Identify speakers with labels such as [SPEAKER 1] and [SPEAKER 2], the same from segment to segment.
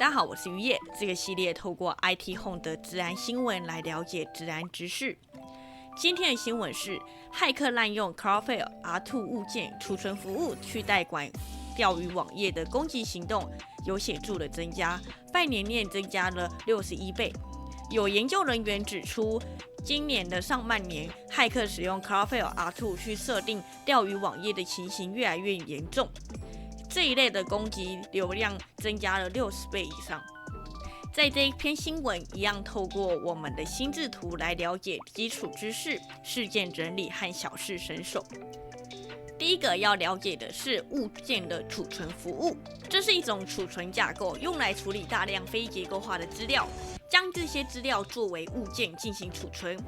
[SPEAKER 1] 大家好，我是于叶。这个系列透过 IT Home 的治安新闻来了解治安知识。今天的新闻是，骇客滥用 Cloudflare R2 物件储存服务去代管钓鱼网页的攻击行动有显著的增加，半年内增加了61倍。有研究人员指出，今年的上半年，骇客使用 Cloudflare R2 去设定钓鱼网页的情形越来越严重。这一类的攻击流量增加了60倍以上。在这一篇新闻一样，透过我们的心智图来了解基础知识、事件整理和小事身手。第一个要了解的是物件的储存服务，这是一种储存架构，用来处理大量非结构化的资料，将这些资料作为物件进行储存。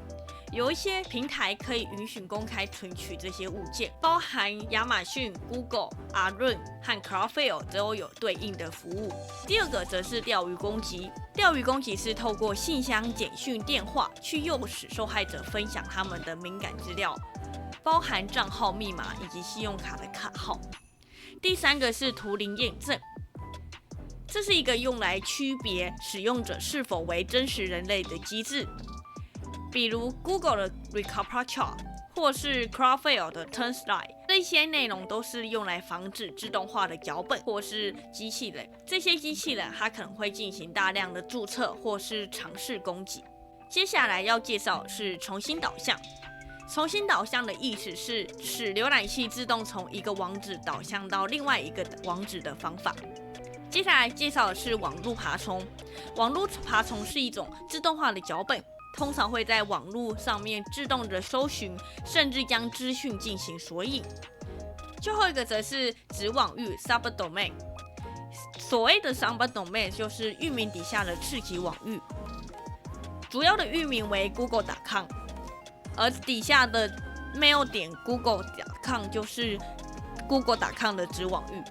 [SPEAKER 1] 有一些平台可以允许公开存取这些物件，包含亚马逊、Google、Arun 和 Cloudflare 都有对应的服务。第二个则是钓鱼攻击，钓鱼攻击是透过信箱、简讯、电话去诱使受害者分享他们的敏感资料，包含账号密码以及信用卡的卡号。第三个是图灵验证，这是一个用来区别使用者是否为真实人类的机制。比如 Google 的 Recaptcha 或是 Cloudflare 的 Turnstile， 这些内容都是用来防止自动化的脚本或是机器人。这些机器人它可能会进行大量的注册或是尝试攻击。接下来要介绍的是重新导向。重新导向的意思是使浏览器自动从一个网址导向到另外一个网址的方法。接下来介绍的是网路爬虫。网路爬虫是一种自动化的脚本，通常会在网络上面自动的搜寻，甚至将资讯进行索引。最后一个则是子网域 subdomain。所谓的 subdomain 就是域名底下的次级网域，主要的域名为 google.com， 而底下的 mail.google.com 就是 google.com 的子网域。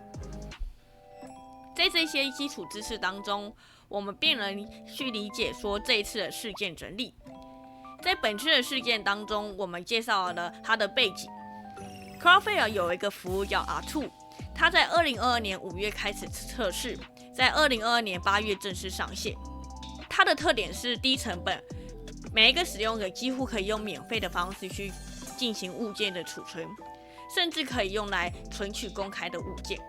[SPEAKER 1] 在这些基础知识当中，我们便能去理解说这一次的事件整理。在本次的事件当中，我们介绍了它的背景。Cloudflare 有一个服务叫 R2， 它在2022年5月开始测试，在2022年8月正式上线。它的特点是低成本，每一个使用者几乎可以用免费的方式去进行物件的储存，甚至可以用来存取公开的物件。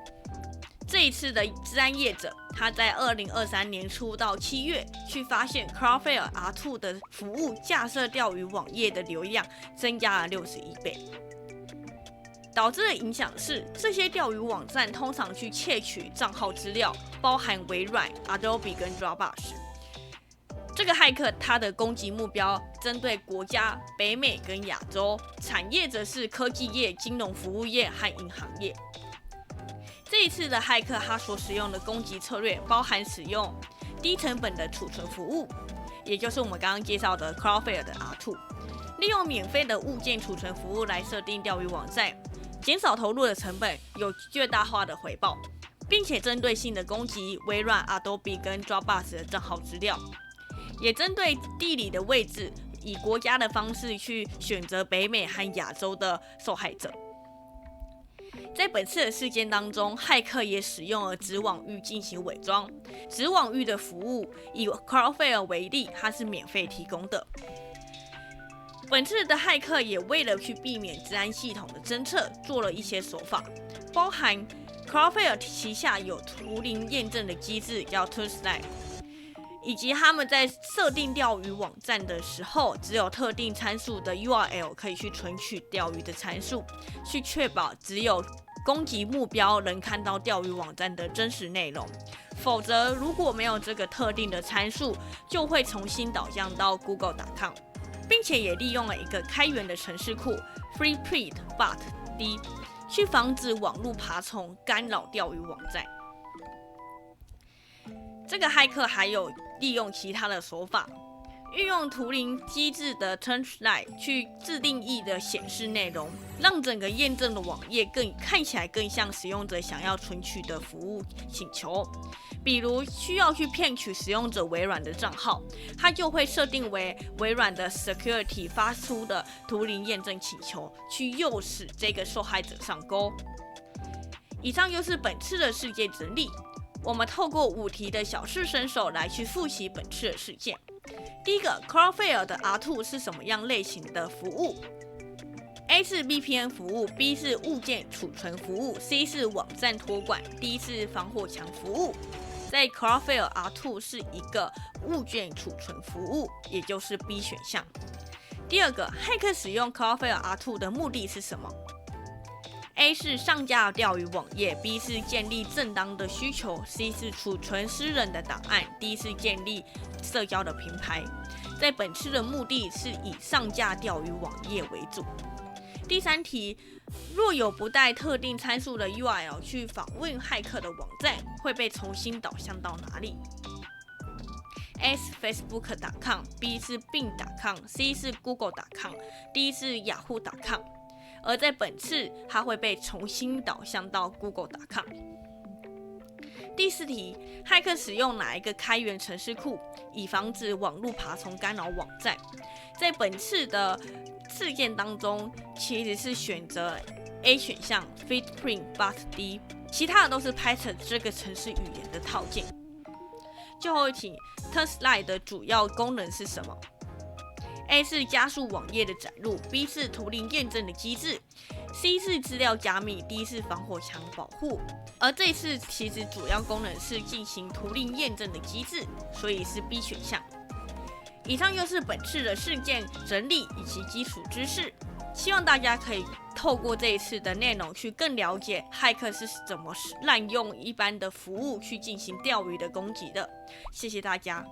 [SPEAKER 1] 这一次的治安业者，他在2023年初到7月去发现 Cloudflare R2 的服务架设钓鱼网页的流量增加了61倍，导致的影响是，这些钓鱼网站通常去窃取账号资料，包含微软、Adobe 跟 Dropbox。这个骇客他的攻击目标针对国家北美跟亚洲，产业则是科技业、金融服务业和银行业。这一次的骇客他所使用的攻击策略包含使用低成本的储存服务，也就是我们刚刚介绍的 Cloudflare 的 R2， 利用免费的物件储存服务来设定钓鱼网站，减少投入的成本，有最大化的回报，并且针对性的攻击微软、Adobe 跟 Dropbox 的账号资料，也针对地理的位置，以国家的方式去选择北美和亚洲的受害者。在本次的事件当中，骇客也使用了子网域进行伪装。子网域的服务以 Cloudflare 为例，它是免费提供的。本次的骇客也为了去避免治安系统的侦测，做了一些手法，包含 Cloudflare 旗下有图灵验证的机制叫 Turnstile， 以及他们在设定钓鱼网站的时候，只有特定参数的 URL 可以去存取钓鱼的参数，去确保只有攻击目标能看到钓鱼网站的真实内容，否则如果没有这个特定的参数，就会重新导向到 google.com， 并且也利用了一个开源的程式库 freepret-bot-d 去防止网络爬虫干扰钓鱼网站。这个骇客还有利用其他的手法，运用图灵机制的 Turnstile 去自定义的显示内容，让整个验证的网页看起来更像使用者想要存取的服务请求。比如需要去骗取使用者微软的账号，它就会设定为微软的 Security 发出的图灵验证请求，去诱使这个受害者上钩。以上就是本次的事件整理。我们透过5题的小试身手来去复习本次的事件。第一个 ，Cloudflare 的 R2 是什么样类型的服务？A 是 VPN 服务 ，B 是物件储存服务 ，C 是网站托管 ，D 是防火墙服务。在 Cloudflare R2 是一个物件储存服务，也就是 B 选项。第二个，骇客使用 Cloudflare R2 的目的是什么？A 是上架钓鱼网页 ，B 是建立正当的需求 ，C 是储存私人的档案 ，D 是建立社交的平台。在本次的目的是以上架钓鱼网页为主。第3题，若有不带特定参数的 URL 去访问骇客的网站，会被重新导向到哪里？A 是 Facebook.com，B 是 Bing.com，C 是 Google.com，D 是 Yahoo.com。而在本次，它会被重新导向到 Google.com。第4题，骇客使用哪一个开源程式库，以防止网络爬虫干扰网站？在本次的事件当中，其实是选择 A 选项 Footprint.bsd， 其他的都是 Python 这个程式语言的套件。最后一题 ，TurnSlide 的主要功能是什么？A 是加速网页的载入 ，B 是图灵验证的机制 ，C 是资料加密 ，D 是防火墙保护。而这次其实主要功能是进行图灵验证的机制，所以是 B 选项。以上就是本次的事件整理以及基础知识，希望大家可以透过这一次的内容去更了解骇客是怎么滥用一般的服务去进行钓鱼的攻击的。谢谢大家。